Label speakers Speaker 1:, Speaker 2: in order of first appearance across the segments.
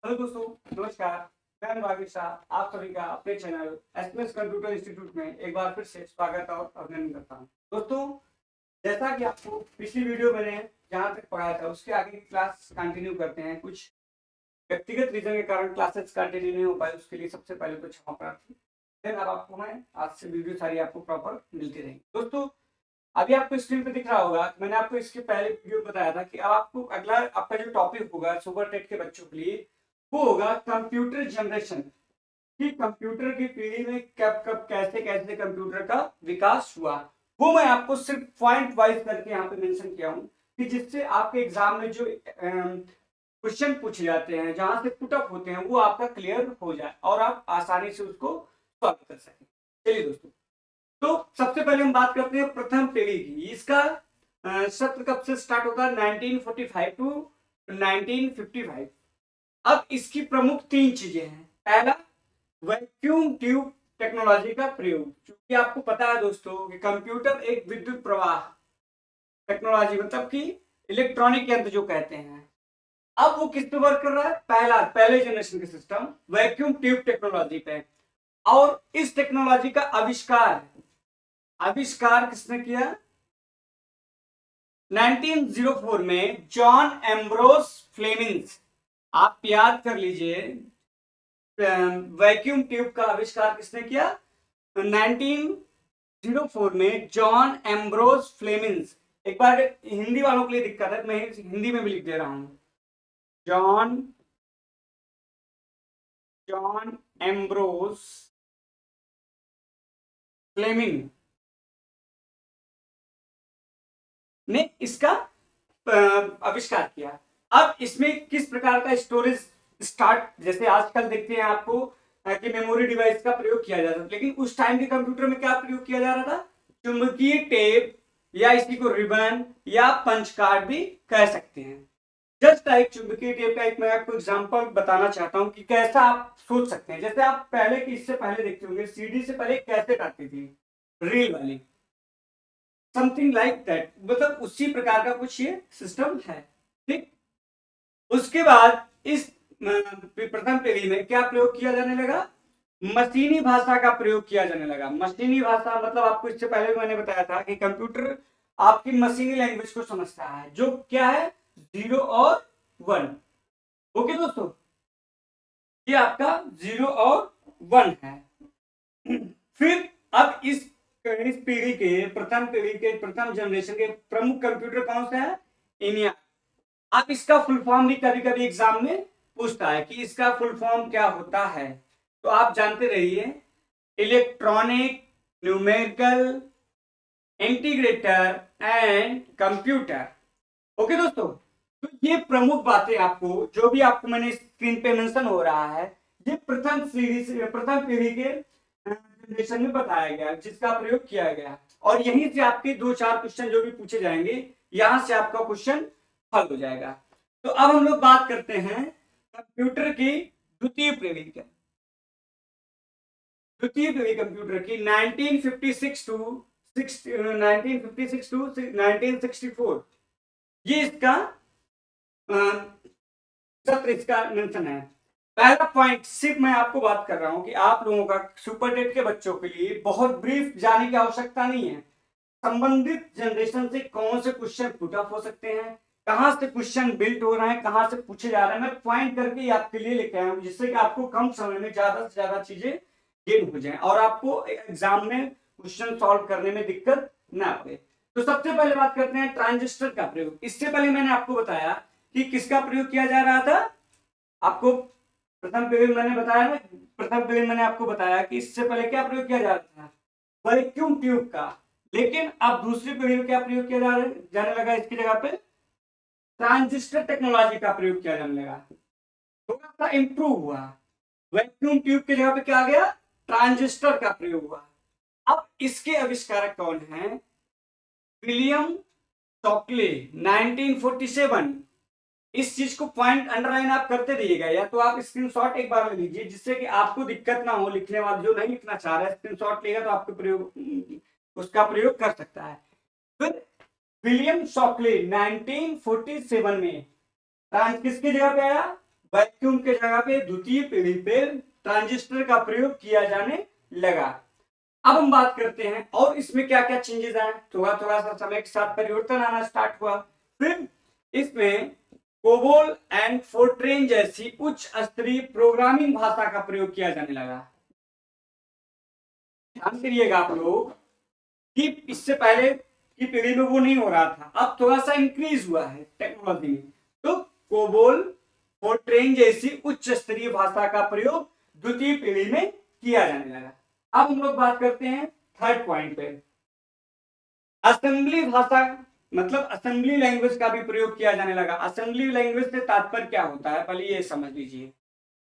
Speaker 1: Hello दोस्तों, नमस्कार। मैं अनुराग मिश्रा आप सभी का अपने चैनल एसपीएस कंप्यूटर इंस्टीट्यूट में एक बार फिर से स्वागत और अभिनंदन करता हूं। दोस्तों, जैसा कि आपको पिछली वीडियो मैंने जहां तक पढ़ाया था उसके आगे की क्लास कंटिन्यू करते हैं। कुछ व्यक्तिगत रीजन के कारण क्लासेस कंटिन्यू नहीं हो पाई, उसके लिए सबसे पहले तो क्षमा प्रार्थी। फिर अब आपको मैं आज से वीडियो सारी आपको प्रॉपर मिलती रहेंगी। दोस्तों, अभी आपको स्क्रीन पे दिख रहा होगा, मैंने आपको इसके पहले वीडियो में बताया था कि अब आपको अगला आपका जो टॉपिक होगा सुपर टेट के बच्चों के लिए वो होगा कंप्यूटर जनरेशन। कि कंप्यूटर की पीढ़ी में कब कब कैसे कैसे कंप्यूटर का विकास हुआ, वो मैं आपको सिर्फ पॉइंट वाइज करके यहाँ पे मेंशन किया हूँ कि जिससे आपके एग्जाम में जो क्वेश्चन पूछे जाते हैं, जहां से पुट अप होते हैं, वो आपका क्लियर हो जाए और आप आसानी से उसको सॉल्व कर सकें। चलिए दोस्तों, तो सबसे पहले हम बात करते हैं प्रथम पीढ़ी की। इसका सत्र कब से स्टार्ट होता है? 1945 टू 1955। अब इसकी प्रमुख तीन चीजें हैं। पहला, वैक्यूम ट्यूब टेक्नोलॉजी का प्रयोग। क्योंकि आपको पता है दोस्तों कि कंप्यूटर एक विद्युत प्रवाह टेक्नोलॉजी, मतलब कि इलेक्ट्रॉनिक यंत्र जो कहते हैं। अब वो किस पे वर्क कर रहा है? पहले जनरेशन के सिस्टम वैक्यूम ट्यूब टेक्नोलॉजी पे। और इस टेक्नोलॉजी का आविष्कार आविष्कार किसने किया? 1904 में जॉन एम्ब्रोस फ्लेमिंग। आप याद कर लीजिए, वैक्यूम ट्यूब का आविष्कार किसने किया? 1904 में जॉन एम्ब्रोस फ्लेमिंग। एक बार हिंदी वालों के लिए दिक्कत है, मैं हिंदी में भी लिख दे रहा हूं। जॉन जॉन एम्ब्रोस फ्लेमिंग ने इसका आविष्कार किया। अब इसमें किस प्रकार का स्टोरेज स्टार्ट, जैसे आजकल देखते हैं आपको कि मेमोरी डिवाइस का प्रयोग किया जाता है, लेकिन उस टाइम के कंप्यूटर में क्या प्रयोग किया जा रहा था? चुंबकीय टेप, या इसी को रिबन या पंच कार्ड भी कह सकते हैं। जस्ट लाइक चुंबकीय टेप का एक मैं आपको एग्जांपल बताना चाहता हूं कि कैसा आप सोच सकते हैं। जैसे आप पहले की इससे पहले देखते होंगे, सीडी से पहले कैसेट आती थी, रील वाली, समथिंग लाइक दैट, मतलब उसी प्रकार का कुछ ये सिस्टम है। ठीक, उसके बाद इस प्रथम पीढ़ी में क्या प्रयोग किया जाने लगा? मशीनी भाषा का प्रयोग किया जाने लगा। मशीनी भाषा मतलब आपको इससे पहले भी मैंने बताया था कि कंप्यूटर आपकी मशीनी लैंग्वेज को समझता है, जो क्या है? 0 और 1। ओके दोस्तों, ये आपका 0 और 1 है। फिर अब इस पीढ़ी के प्रथम पीढ़ी के प्रथम जनरेशन के प्रमुख कंप्यूटर कौन से है? इनिया। अब इसका फुल फॉर्म भी कभी कभी एग्जाम में पूछता है कि इसका फुल फॉर्म क्या होता है, तो आप जानते रहिए, electronic numerical integrator and computer. Okay दोस्तों, तो ये प्रमुख बातें आपको, जो भी आपको मैंने स्क्रीन पे मेंशन हो रहा है, ये प्रथम पीढ़ी के जनरेशन में बताया गया, जिसका प्रयोग किया गया। और यहीं से आपके 2-4 क्वेश्चन जो भी पूछे जाएंगे, यहां से आपका क्वेश्चन हल हो जाएगा। तो अब हम लोग बात करते हैं कंप्यूटर की द्वितीय पीढ़ी की। द्वितीय पीढ़ी कंप्यूटर की 1956 टू 1964, ये इसका सत्र, इसका मेंशन है। पहला पॉइंट सिर्फ मैं आपको बात कर रहा हूं कि आप लोगों का सुपर टेट के बच्चों के लिए बहुत ब्रीफ जाने की आवश्यकता नहीं है। संबंधित जनरेशन से कौन से क्वेश्चन पुट अप हो सकते हैं, कहां से क्वेश्चन बिल्ट हो रहे हैं, कहां से पूछे जा रहे हैं, मैं पॉइंट करके आपके लिए लेके आया हूं, जिससे कि आपको कम समय में ज्यादा से ज्यादा चीजें गेन हो जाए और आपको एग्जाम में क्वेश्चन सॉल्व करने में दिक्कत ना पड़े। तो सबसे पहले बात करते हैं ट्रांजिस्टर का प्रयोग। इससे पहले मैंने आपको बताया कि किसका प्रयोग किया जा रहा था। आपको प्रथम पीढ़ी मैंने बताया ना, प्रथम पीढ़ी मैंने आपको बताया कि इससे पहले क्या प्रयोग किया जा रहा था? वैक्यूम ट्यूब का। लेकिन अब दूसरी पीढ़ी में क्या प्रयोग किया जाने लगा? इसकी जगह पे ट्रांजिस्टर टेक्नोलॉजी का प्रयोग किया जाने लगा। थोड़ा सा इंप्रूव हुआ। वैक्यूम ट्यूब की जगह पे क्या आ गया? ट्रांजिस्टर का प्रयोग हुआ। अब इसके आविष्कारक कौन है? William Shockley, 1947। इस चीज को पॉइंट अंडरलाइन आप करते रहिएगा, या तो आप स्क्रीनशॉट एक बार ले लीजिए, जिससे कि आपको दिक्कत ना हो। लिखने वाला जो नहीं लिखना चाह रहा है, स्क्रीनशॉट लेगा तो आपको प्रयोग उसका प्रयोग कर सकता है। फिर विलियम शॉकले 1947 में किसकी जगह पे आया? वैक्यूम के जगह पे द्वितीय पीढ़ी पे ट्रांजिस्टर का प्रयोग किया जाने लगा। अब हम बात करते हैं और इसमें क्या क्या चेंजेस आए, थोड़ा थोड़ा सा समय के साथ परिवर्तन आना स्टार्ट हुआ। फिर इसमें कोबोल एंड फोर्ट्रेन जैसी उच्च स्तरीय प्रोग्रामिंग भाषा का प्रयोग किया जाने लगा। ध्यान करिएगा आप लोग कि इससे पहले की पीढ़ी में वो नहीं हो रहा था, अब थोड़ा सा इंक्रीज हुआ है टेक्नोलॉजी में। तो कोबोल फोर्ट्रेन जैसी उच्च स्तरीय भाषा का प्रयोग द्वितीय पीढ़ी में किया जाने लगा। अब हम लोग बात करते हैं थर्ड पॉइंट पे, असेंबली भाषा मतलब असेंबली लैंग्वेज का भी प्रयोग किया जाने लगा। असेंबली लैंग्वेज से तात्पर्य क्या होता है, पहले ये समझ लीजिए।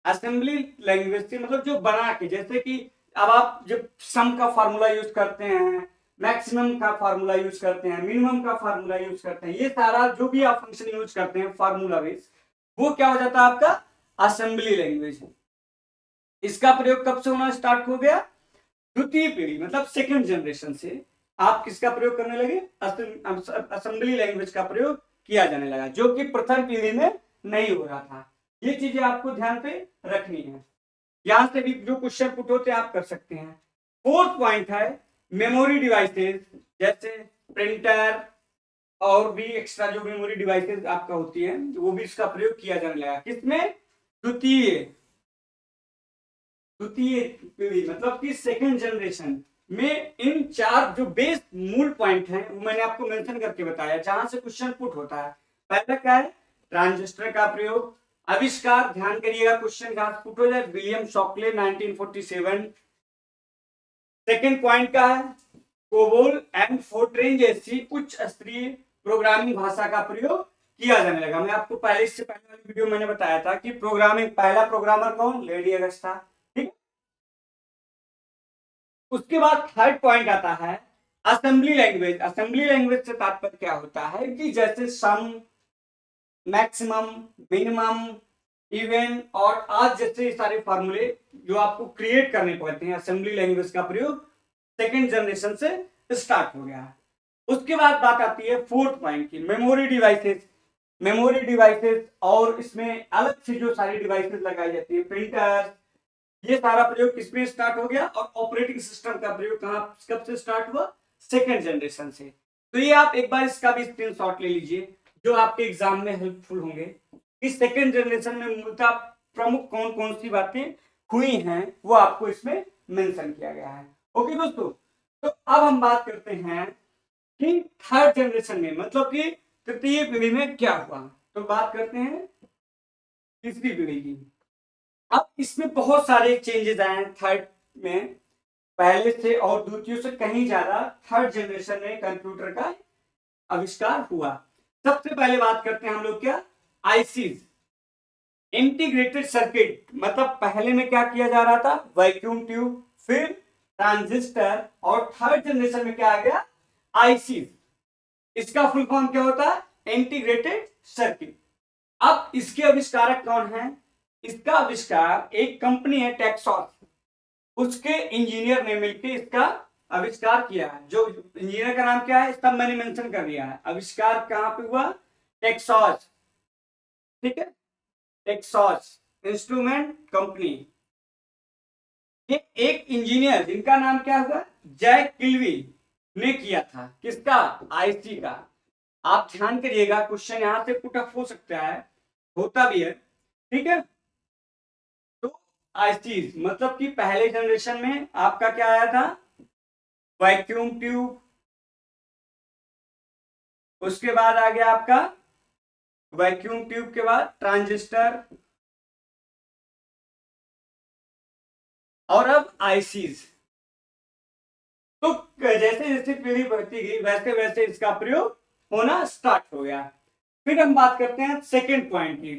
Speaker 1: असेंबली लैंग्वेज से मतलब जो बना के, जैसे कि अब आप जब सम का फार्मूला यूज करते हैं, मैक्सिमम का फार्मूला यूज करते हैं, मिनिमम का फार्मूला यूज करते हैं, ये सारा जो भी आप फंक्शन यूज करते हैं फार्मूला बेस, वो क्या हो जाता है आपका असेंबली लैंग्वेज। इसका प्रयोग कब से होना स्टार्ट हो गया, द्वितीय पीढ़ी मतलब सेकंड जनरेशन से आप किसका प्रयोग करने लगे, असेंबली लैंग्वेज का प्रयोग किया जाने लगा, जो कि प्रथम पीढ़ी में नहीं हो रहा था। ये चीजें आपको ध्यान पे रखनी है। यहां से भी जो क्वेश्चन पुट होते हैं आप कर सकते हैं। फोर्थ पॉइंट है मेमोरी डिवाइसेस, जैसे प्रिंटर और भी एक्स्ट्रा जो मेमोरी डिवाइसेस आपका होती है वो भी इसका प्रयोग किया जाने लगा। किसमें, द्वितीय द्वितीय पीढ़ी मतलब कि सेकंड जनरेशन में। इन चार जो बेस मूल पॉइंट हैं वो मैंने आपको मेंशन करके बताया, जहां से क्वेश्चन पुट होता है। पहला क्या है, ट्रांजिस्टर का प्रयोग, आविष्कार, ध्यान करिएगा क्वेश्चन कहां से पुट हो जाए, विलियम शॉकले 1947। सेकंड पॉइंट का है कोबोल एंड फोर्ट्रेन जैसी उच्च स्तरीय प्रोग्रामिंग भाषा का प्रयोग किया जाने लगा। मैं आपको पहले, इससे पहले वाली वीडियो मैंने बताया था कि प्रोग्रामिंग पहला प्रोग्रामर कौन, लेडी अगस्ता। ठीक, उसके बाद थर्ड पॉइंट आता है असेंबली लैंग्वेज। असेंबली लैंग्वेज से तात्पर्य क्या होता है कि जैसे सम, मैक्सिमम, मिनिमम, इवन और आज जैसे सारे फॉर्मूले जो आपको क्रिएट करने पड़ते हैं, असेंबली लैंग्वेज का प्रयोग सेकेंड जनरेशन से स्टार्ट हो गया है। उसके बाद बात आती है फोर्थ पॉइंट की, मेमोरी डिवाइसेस। मेमोरी डिवाइसेस और इसमें अलग से जो सारी डिवाइसेस लगाई जाती है, प्रिंटर, ये सारा प्रयोग किसमें स्टार्ट हो गया, और ऑपरेटिंग सिस्टम का प्रयोग कहां कब से स्टार्ट हुआ, सेकेंड जनरेशन से। तो ये आप एक बार इसका भी स्क्रीनशॉट ले लीजिए, जो आपके एग्जाम में हेल्पफुल होंगे। इस सेकेंड जनरेशन में मूलतः प्रमुख कौन कौन सी बातें हुई हैं वो आपको इसमें मेंशन किया गया है। ओके दोस्तों, तो अब हम बात करते हैं कि थर्ड जनरेशन में मतलब कि तृतीय पीढ़ी में क्या हुआ। तो बात करते हैं तीसरी पीढ़ी की। अब इसमें बहुत सारे चेंजेस आए हैं थर्ड में, पहले से और द्वितीय से कहीं ज्यादा थर्ड जनरेशन में कंप्यूटर का आविष्कार हुआ। सबसे पहले बात करते हैं हम लोग क्या, आईसीज, इंटीग्रेटेड सर्किट। मतलब पहले में क्या किया जा रहा था, वैक्यूम ट्यूब, फिर ट्रांजिस्टर, और थर्ड जनरेशन में क्या आ गया, आईसीज। इसका फुल फॉर्म क्या होता है, इंटीग्रेटेड सर्किट। अब इसके आविष्कारक कौन है, इसका आविष्कार एक कंपनी है टेक्सास, उसके इंजीनियर ने मिलकर इसका आविष्कार किया है। जो इंजीनियर का नाम क्या है, इसका मैंने मेंशन कर दिया है। आविष्कार कहां पे हुआ, टेक्सास। ठीक है, टेक्सास इंस्ट्रूमेंट कंपनी। ये एक इंजीनियर जिनका नाम क्या हुआ, जैक किल्वी ने किया था। किसका, आईसी का। आप ध्यान करिएगा क्वेश्चन यहां से पुट अप हो सकता है, होता भी है। ठीक है, तो आईसी मतलब कि पहले जनरेशन में आपका क्या आया था, वैक्यूम ट्यूब, उसके बाद आ गया आपका वैक्यूम ट्यूब के बाद ट्रांजिस्टर, और अब आईसीज। तो जैसे जैसे पीढ़ी बढ़ती गई वैसे वैसे इसका प्रयोग होना स्टार्ट हो गया। फिर हम बात करते हैं सेकेंड पॉइंट की,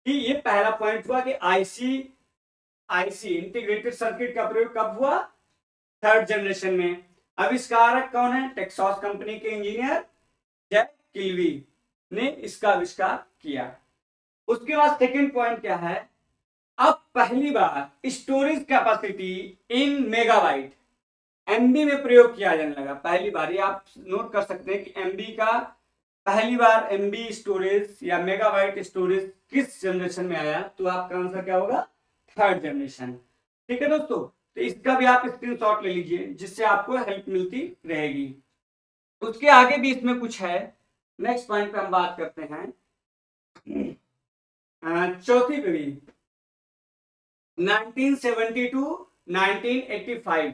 Speaker 1: कि ये पहला पॉइंट हुआ कि आईसी इंटीग्रेटेड सर्किट का प्रयोग कब हुआ, थर्ड जनरेशन में। आविष्कारक कौन है, टेक्सास कंपनी के इंजीनियर जैक किल्वी ने इसका आविष्कार किया। उसके बाद सेकेंड पॉइंट क्या है, अब पहली बार storage capacity in megabyte, MB में प्रयोग किया जाने लगा। पहली बार, ये आप नोट कर सकते हैं कि एमबी का पहली बार एमबी स्टोरेज या मेगाबाइट स्टोरेज किस जनरेशन में आया, तो आपका आंसर क्या होगा, थर्ड जनरेशन। ठीक है दोस्तों, तो इसका भी आप स्क्रीनशॉट ले लीजिए जिससे आपको हेल्प मिलती रहेगी। उसके आगे भी इसमें कुछ है, नेक्स्ट पॉइंट पे हम बात करते हैं। चौथी पीढ़ी 1970 टू 1985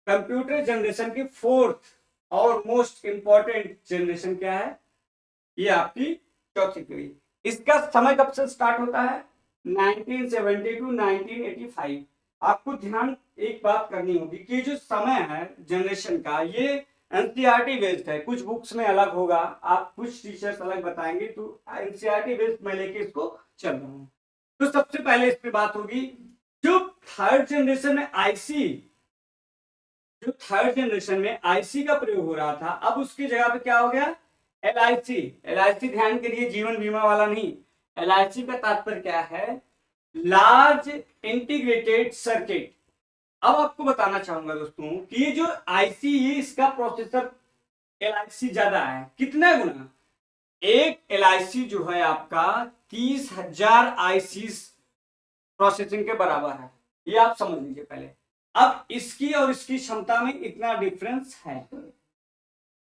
Speaker 1: कंप्यूटर जनरेशन की फोर्थ और मोस्ट इंपॉर्टेंट जनरेशन क्या है, ये आपकी चौथी पीढ़ी। इसका समय कब से स्टार्ट होता है, 1970 टू 1985। आपको ध्यान एक बात करनी होगी कि जो समय है जनरेशन का, ये एनसीईआरटी बेस्ड है, कुछ बुक्स में अलग होगा, आप कुछ टीचर्स अलग बताएंगे, तो एनसीईआरटी बेस्ड मैं लेके इसको चल रहा हूँ। तो सबसे पहले इस पे बात होगी, जो थर्ड जनरेशन में आईसी, जो थर्ड जनरेशन में आईसी का प्रयोग हो रहा था, अब उसकी जगह पे क्या हो गया, एलआईसी। एलआईसी ध्यान के लिए जीवन बीमा वाला नहीं, एलआईसी का तात्पर्य क्या है, लार्ज इंटीग्रेटेड सर्किट। अब आपको बताना चाहूंगा दोस्तों कि ये जो आईसी, ये इसका प्रोसेसर एलआईसी ज्यादा है, कितना गुना, एक एलआईसी जो है आपका 30,000 आईसी प्रोसेसिंग के बराबर है, ये आप समझ लीजिए पहले। अब इसकी और इसकी क्षमता में इतना डिफरेंस है।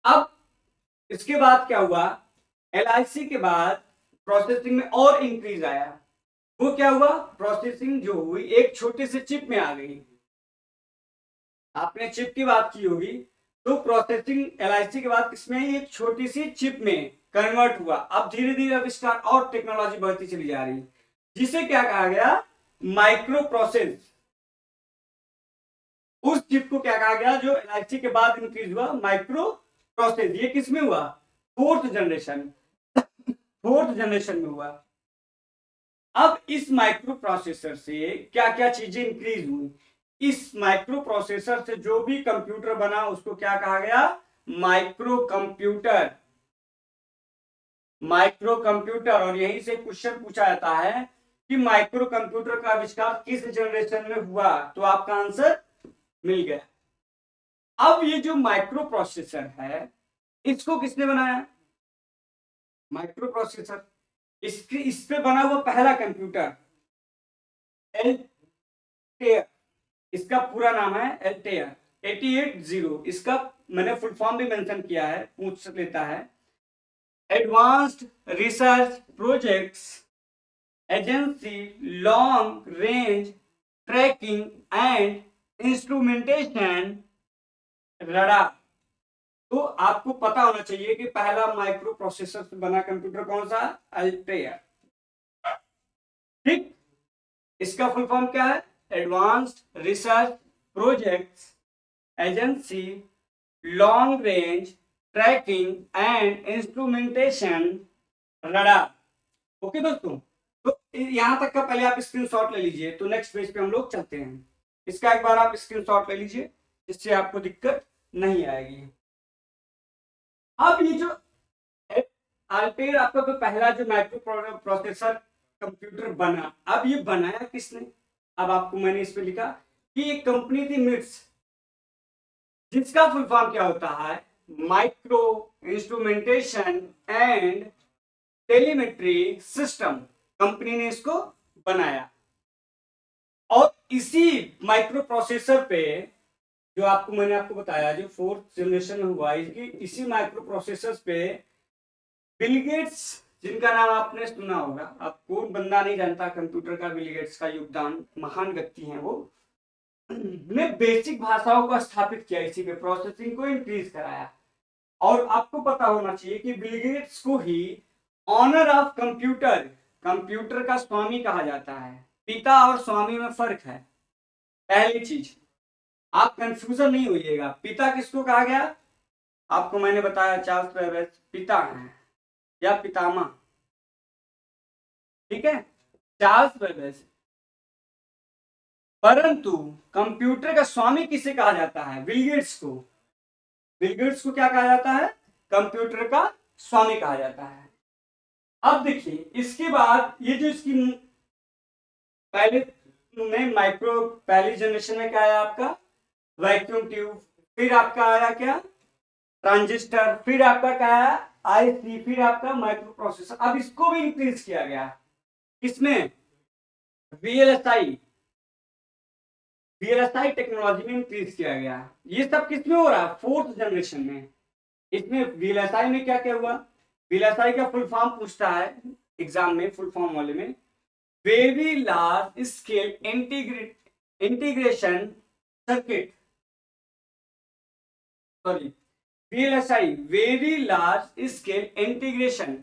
Speaker 1: अब इसके बाद क्या हुआ, एलआईसी के बाद प्रोसेसिंग में और इंक्रीज आया, वो क्या हुआ, प्रोसेसिंग जो हुई एक छोटे से चिप में आ गई। आपने चिप की बात की होगी, तो प्रोसेसिंग एलआईसी के बाद किसमें, एक छोटी सी चिप में कन्वर्ट हुआ। अब धीरे धीरे आविष्कार और टेक्नोलॉजी बढ़ती चली जा रही, जिसे क्या कहा गया, माइक्रो प्रोसेस। उस चिप को क्या कहा गया जो एलआईसी के बाद इंक्रीज हुआ, माइक्रो प्रोसेस। ये किसमें हुआ, फोर्थ जनरेशन, फोर्थ जनरेशन में हुआ। अब इस माइक्रो प्रोसेसर से क्या क्या चीजें इंक्रीज हुई, इस माइक्रो प्रोसेसर से जो भी कंप्यूटर बना उसको क्या कहा गया, माइक्रो कंप्यूटर। माइक्रो कंप्यूटर, और यहीं से क्वेश्चन पूछा जाता है कि माइक्रो कंप्यूटर का आविष्कार किस जनरेशन में हुआ, तो आपका आंसर मिल गया। अब ये जो माइक्रो प्रोसेसर है, इसको किसने बनाया, माइक्रो प्रोसेसर, इस पे बना हुआ पहला कंप्यूटर एल्टेयर, इसका पूरा नाम है एल्टेयर 8810। इसका मैंने फुल फॉर्म भी मेंशन किया है, पूछ लेता है, advanced research projects agency long range tracking and instrumentation radar. तो आपको पता होना चाहिए कि पहला माइक्रो प्रोसेसर से बना कंप्यूटर कौन सा, अल्टेयर। ठीक, इसका फुल फॉर्म क्या है, advanced research projects agency long range tracking and instrumentation radar. Okay दोस्तों, तो यहां तक का पहले आप स्क्रीनशॉट ले लीजिए, तो नेक्स्ट पेज पे हम लोग चलते हैं। इसका एक बार आप स्क्रीनशॉट ले लीजिए, इससे आपको दिक्कत नहीं आएगी। अब ये जो अल्टेयर आपका तो पहला जो माइक्रो प्रोसेसर कंप्यूटर बना, अब ये बनाया किसने, अब आपको मैंने इस पे लिखा कि एक कंपनी थी मिट्स, जिसका फुल फॉर्म क्या होता है, micro instrumentation and telemetry system. Company ने इसको बनाया, और इसी माइक्रो प्रोसेसर पे, जो आपको मैंने आपको बताया जो फोर्थ जनरेशन में हुआ, इसी माइक्रो प्रोसेसर पे बिल गेट्स, जिनका नाम आपने सुना होगा, अब कौन बंदा नहीं जानता कंप्यूटर का बिल गेट्स का योगदान, महान व्यक्ति हैं वो, ने बेसिक भाषाओं को स्थापित किया, इसी पे प्रोसेसिंग को इंक्रीज कराया। और आपको पता होना चाहिए कि बिल गेट्स को ही ऑनर ऑफ कंप्यूटर, कंप्यूटर का स्वामी कहा जाता है। पिता और स्वामी में फर्क है, पहली चीज आप कंफ्यूजन नहीं होइएगा। पिता किसको कहा गया, आपको मैंने बताया चार्ल्स बेबेज पिता हैं या पितामह, ठीक है, चार्ल्स बेबेज। परंतु कंप्यूटर का स्वामी किसे कहा जाता है, बिल गेट्स को। बिल गेट्स को क्या कहा जाता है, कंप्यूटर का स्वामी कहा जाता है। अब देखिए इसके बाद ये जो इसकी पहले में माइक्रो, पहली जनरेशन में क्या आया आपका, वैक्यूम ट्यूब, फिर आपका आया क्या, ट्रांजिस्टर, फिर आपका क्या आया, IC, फिर आपका माइक्रो प्रोसेसर। अब इसको भी इंक्रीज किया गया, किसमें? VLSI टेक्नोलॉजी में इंक्रीज किया गया। ये सब किसमें हो रहा है? 4th जनरेशन में। इसमें VLSI में क्या क्या हुआ? VLSI का फुल फॉर्म पूछता है एग्जाम में, फुल फॉर्म वाले में, very large scale integration circuit, sorry VLSI, very large scale integration.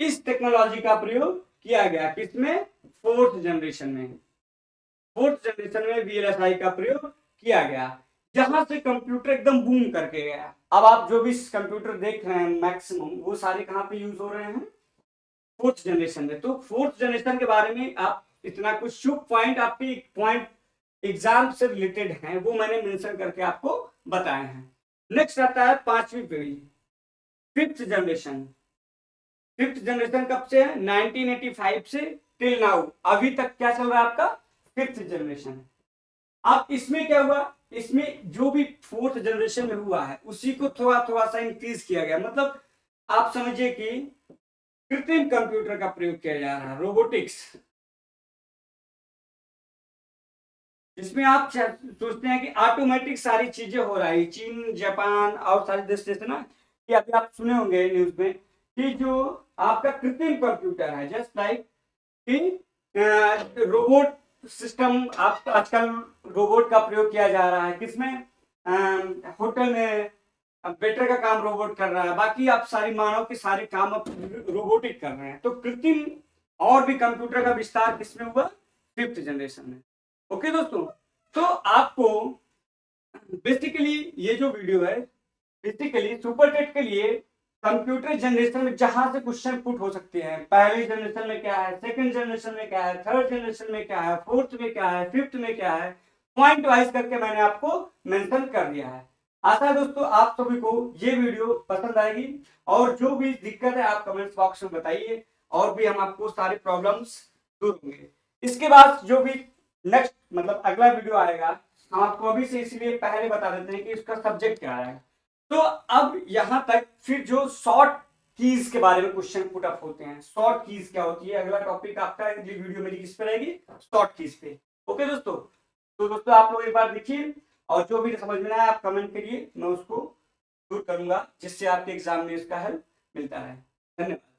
Speaker 1: इस टेक्नोलॉजी का प्रयोग किया गया किसमें? 4th जनरेशन में। 4th जनरेशन में VLSI का प्रयोग किया गया, जहां से कंप्यूटर एकदम बूम करके गया। अब आप जो भी कंप्यूटर देख रहे हैं मैक्सिमम, वो सारे कहां पे यूज हो रहे हैं? 4th जनरेशन में। तो 4th जनरेशन के बारे में आप इतना कुछ शुभ पॉइंट, आपके पॉइंट एग्जाम से रिलेटेड हैं, वो मैंने मेंशन करके आपको बताए हैं। नेक्स्ट आता है 5वीं पीढ़ी, 5th जनरेशन। 5th जनरेशन कब से है? 1985 से टिल नाउ, अभी तक क्या चल रहा है आपका? 5th generation. अब इसमें क्या हुआ? इसमें जो भी 4th जनरेशन में हुआ है उसी को थोड़ा थोड़ा सा इंक्रीज किया गया। मतलब आप समझिए कि कृत्रिम कंप्यूटर का प्रयोग किया जा रहा है, रोबोटिक्स। इसमें आप सोचते हैं कि ऑटोमेटिक सारी चीजें हो रहा है। चीन, जापान और सारे देश जैसे ना, कि अभी आप सुने होंगे न्यूज में कि जो आपका कृत्रिम कंप्यूटर है, जस्ट लाइक कि रोबोट सिस्टम, आप आजकल रोबोट का प्रयोग किया जा रहा है किसमें? होटल में वेटर का काम रोबोट कर रहा है, बाकी आप सारी मानव के सारे काम अब रोबोटिक कर रहे हैं। तो कृत्रिम और भी कंप्यूटर का विस्तार किसमें हुआ? 5th जनरेशन में। ओके दोस्तों, तो आपको बेसिकली ये जो वीडियो है, बेसिकली सुपर टेट के लिए कंप्यूटर जनरेशन में जहां से क्वेश्चन पुट हो सकते हैं, पहले जनरेशन में क्या है, सेकंड जनरेशन में क्या है, थर्ड जनरेशन में क्या है, 4th में क्या है, 5th में क्या है, पॉइंट वाइज करके मैंने आपको मेंशन कर दिया है। आशा है दोस्तों आप सभी को ये वीडियो पसंद आएगी, और जो भी दिक्कत है आप कमेंट्स बॉक्स में बताइए, और भी हम आपको सारे प्रॉब्लम्स दूर होंगे। इसके बाद जो भी नेक्स्ट मतलब अगला वीडियो आएगा, हम आपको अभी से इसलिए पहले बता देते हैं कि इसका सब्जेक्ट क्या है। तो अब यहां तक फिर जो शॉर्ट कीज के बारे में क्वेश्चन पुट अप होते हैं, शॉर्ट कीज क्या होती है, अगला टॉपिक आपका अगली वीडियो मेरी किस पे रहेगी? शॉर्ट कीज पे। ओके दोस्तों, तो दोस्तों आप लोग एक बार देखिए, और जो भी समझ में आए आप कमेंट करिए, मैं उसको दूर करूंगा, जिससे आपके एग्जाम में इसका हेल्प मिलता है। धन्यवाद।